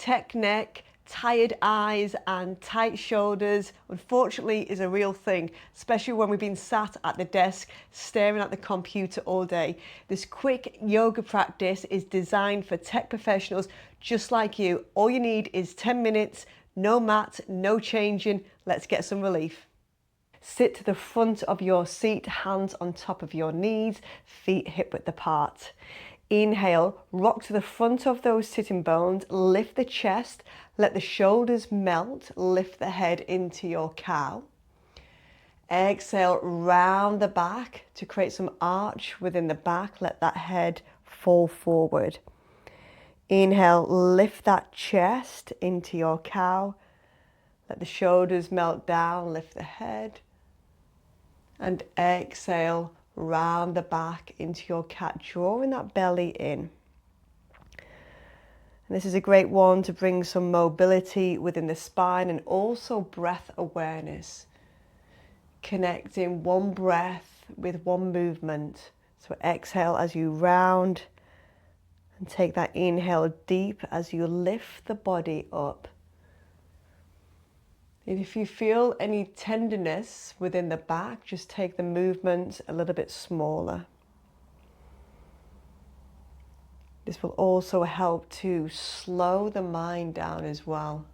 tech neck, tired eyes and tight shoulders, unfortunately, is a real thing, especially when we've been sat at the desk staring at the computer all day. This quick yoga practice is designed for tech professionals just like you. All you need is 10 minutes, no mat, no changing. Let's get some relief. Sit to the front of your seat, hands on top of your knees, feet hip width apart. Inhale, rock to the front of those sitting bones, lift the chest, let the shoulders melt, lift the head into your cow. Exhale, round the back to create some arch within the back, let that head fall forward. Inhale, lift that chest into your cow, let the shoulders melt down, lift the head. And exhale, round the back into your cat, drawing that belly in. And this is a great one to bring some mobility within the spine and also breath awareness. Connecting one breath with one movement. So exhale as you round and take that inhale deep as you lift the body up. And if you feel any tenderness within the back, just take the movement a little bit smaller. This will also help to slow the mind down as well.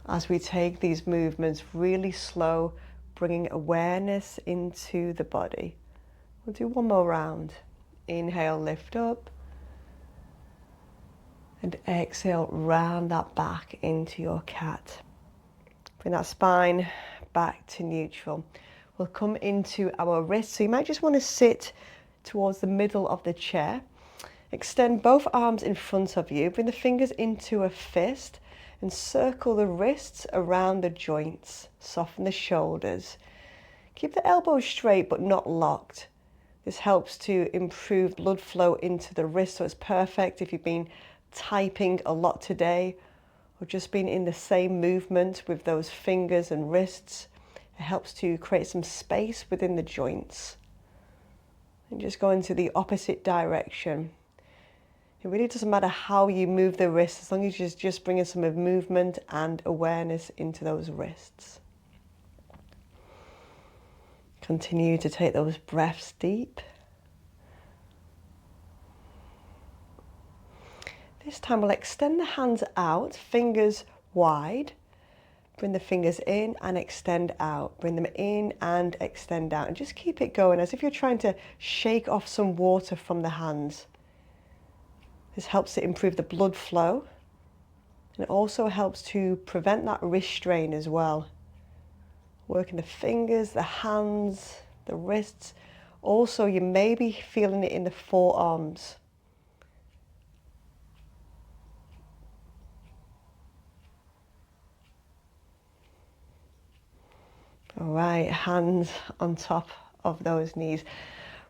As we take these movements really slow, bringing awareness into the body. We'll do one more round. Inhale, lift up. And exhale, round that back into your cat. Bring that spine back to neutral. We'll come into our wrists. So you might just want to sit towards the middle of the chair. Extend both arms in front of you. Bring the fingers into a fist and circle the wrists around the joints. Soften the shoulders. Keep the elbows straight but not locked. This helps to improve blood flow into the wrist. So it's perfect if you've been typing a lot today or just been in the same movement with those fingers and wrists. It helps to create some space within the joints. And just go into the opposite direction. It really doesn't matter how you move the wrists, as long as you're just bringing some movement and awareness into those wrists. Continue to take those breaths deep. This time we'll extend the hands out, fingers wide. Bring the fingers in and extend out. Bring them in and extend out. And just keep it going as if you're trying to shake off some water from the hands. This helps to improve the blood flow. And it also helps to prevent that wrist strain as well. Working the fingers, the hands, the wrists. Also, you may be feeling it in the forearms. All right, hands on top of those knees.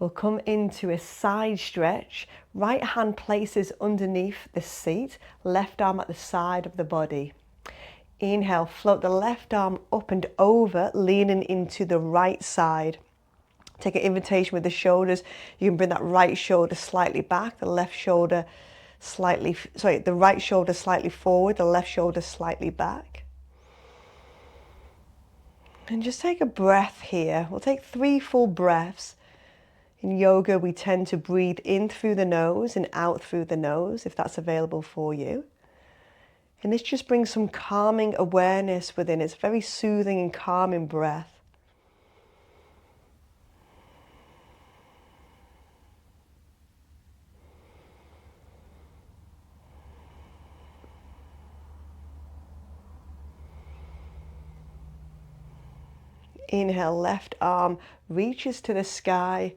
We'll come into a side stretch. Right hand places underneath the seat, left arm at the side of the body. Inhale, float the left arm up and over, leaning into the right side. Take an invitation with the shoulders. You can bring that right shoulder slightly back, the right shoulder slightly forward, the left shoulder slightly back. And just take a breath here. We'll take 3 full breaths. In yoga, we tend to breathe in through the nose and out through the nose, if that's available for you. And this just brings some calming awareness within. It's a very soothing and calming breath. Inhale, left arm reaches to the sky.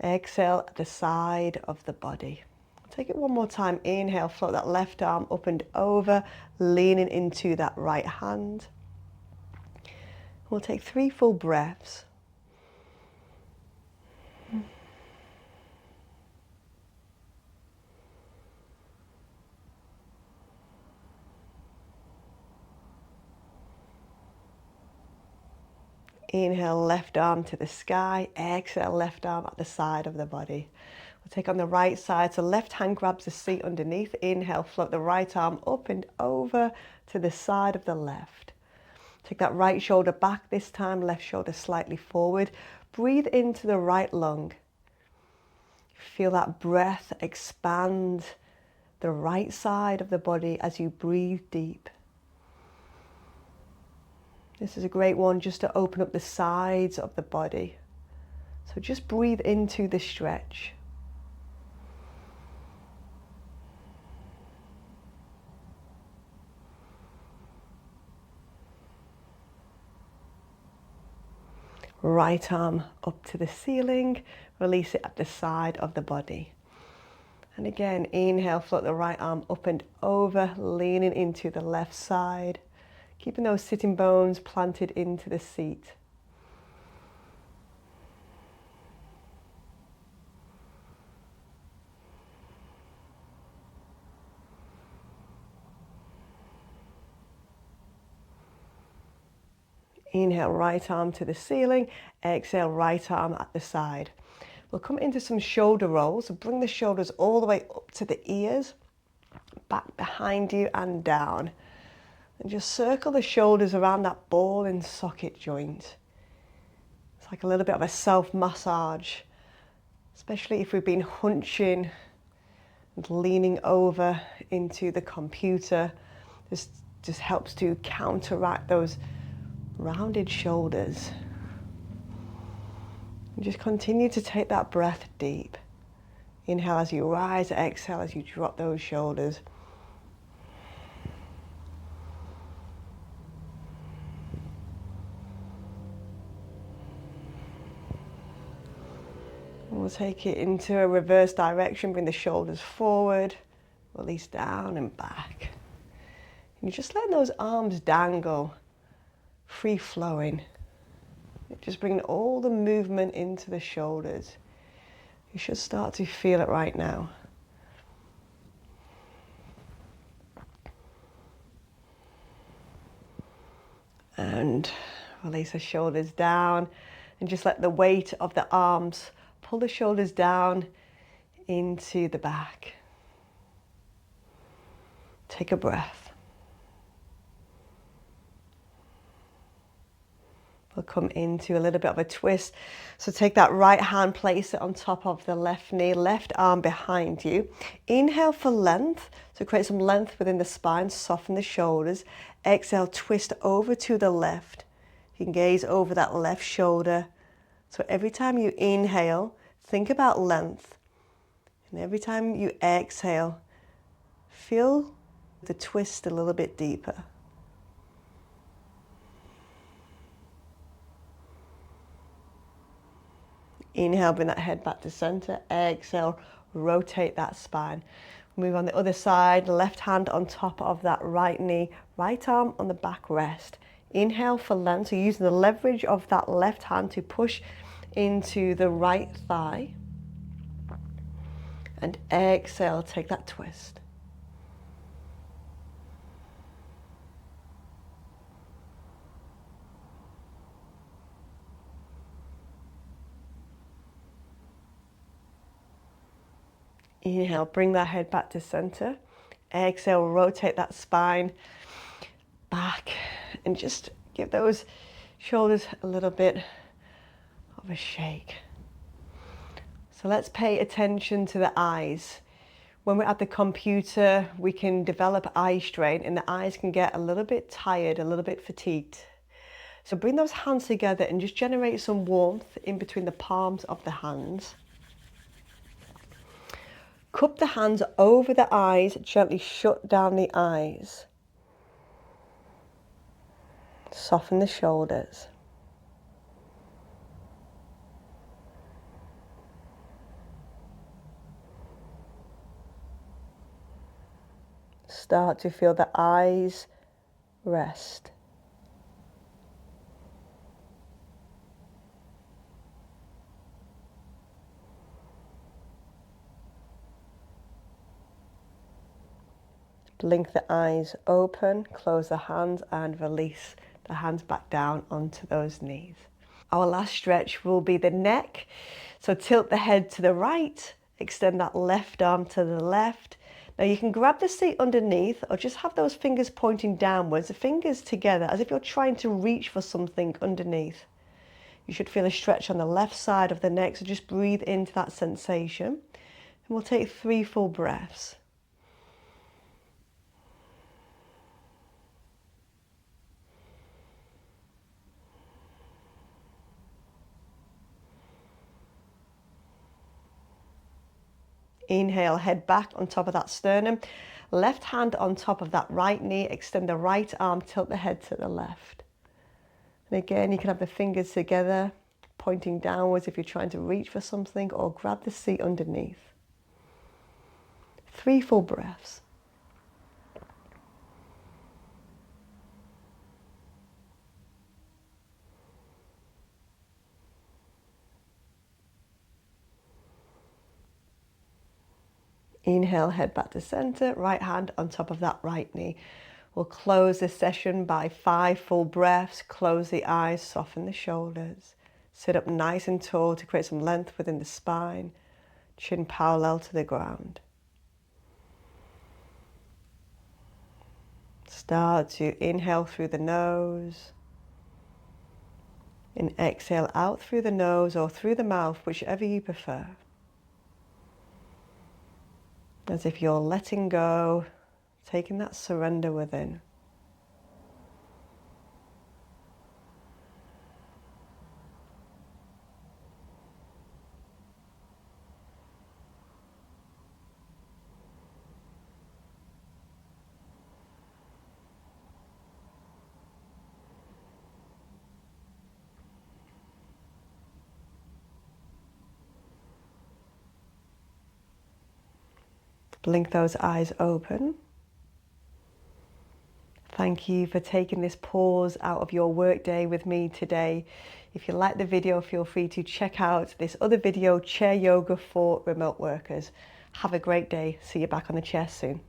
Exhale at the side of the body. Take it one more time. Inhale, float that left arm up and over, leaning into that right hand. We'll take 3 full breaths. Inhale, left arm to the sky. Exhale, left arm at the side of the body. We'll take on the right side, so left hand grabs the seat underneath. Inhale, float the right arm up and over to the side of the left. Take that right shoulder back this time, left shoulder slightly forward. Breathe into the right lung. Feel that breath expand the right side of the body as you breathe deep. This is a great one just to open up the sides of the body. So just breathe into the stretch. Right arm up to the ceiling, release it at the side of the body. And again, inhale, float the right arm up and over, leaning into the left side, keeping those sitting bones planted into the seat. Inhale, right arm to the ceiling. Exhale, right arm at the side. We'll come into some shoulder rolls. So bring the shoulders all the way up to the ears, back behind you and down. And just circle the shoulders around that ball and socket joint. It's like a little bit of a self-massage, especially if we've been hunching and leaning over into the computer. This just helps to counteract those rounded shoulders. And just continue to take that breath deep. Inhale as you rise, exhale as you drop those shoulders. And we'll take it into a reverse direction, bring the shoulders forward, release down and back. And you just let those arms dangle, free flowing. Just bringing all the movement into the shoulders. You should start to feel it right now. And release the shoulders down and just let the weight of the arms pull the shoulders down into the back. Take a breath. We'll come into a little bit of a twist. So take that right hand, place it on top of the left knee, left arm behind you. Inhale for length. So create some length within the spine, soften the shoulders. Exhale, twist over to the left. You can gaze over that left shoulder. So every time you inhale, think about length. And every time you exhale, feel the twist a little bit deeper. Inhale, bring that head back to center. Exhale, rotate that spine. Move on the other side, left hand on top of that right knee, right arm on the back rest. Inhale for length, so using the leverage of that left hand to push into the right thigh. And exhale, take that twist. Inhale, bring that head back to center. Exhale, rotate that spine back and just give those shoulders a little bit of a shake. So let's pay attention to the eyes. When we're at the computer, we can develop eye strain and the eyes can get a little bit tired, a little bit fatigued. So bring those hands together and just generate some warmth in between the palms of the hands. Cup the hands over the eyes, gently shut down the eyes. Soften the shoulders. Start to feel the eyes rest. Blink the eyes open, close the hands and release the hands back down onto those knees. Our last stretch will be the neck. So tilt the head to the right Extend that left arm to the left. Now you can grab the seat underneath or just have those fingers pointing downwards, the fingers together as if you're trying to reach for something underneath. You should feel a stretch on the left side of the neck, so just breathe into that sensation. And we'll take 3 full breaths. Inhale, head back on top of that sternum. Left hand on top of that right knee. Extend the right arm, tilt the head to the left. And again, you can have the fingers together, pointing downwards if you're trying to reach for something, or grab the seat underneath. 3 full breaths. Inhale, head back to center, right hand on top of that right knee. We'll close this session by 5 full breaths. Close the eyes, soften the shoulders. Sit up nice and tall to create some length within the spine. Chin parallel to the ground. Start to inhale through the nose. And exhale out through the nose or through the mouth, whichever you prefer. As if you're letting go, taking that surrender within. Blink those eyes open. Thank you for taking this pause out of your workday with me today. If you like the video, feel free to check out this other video, Chair Yoga for Remote Workers. Have a great day. See you back on the chair soon.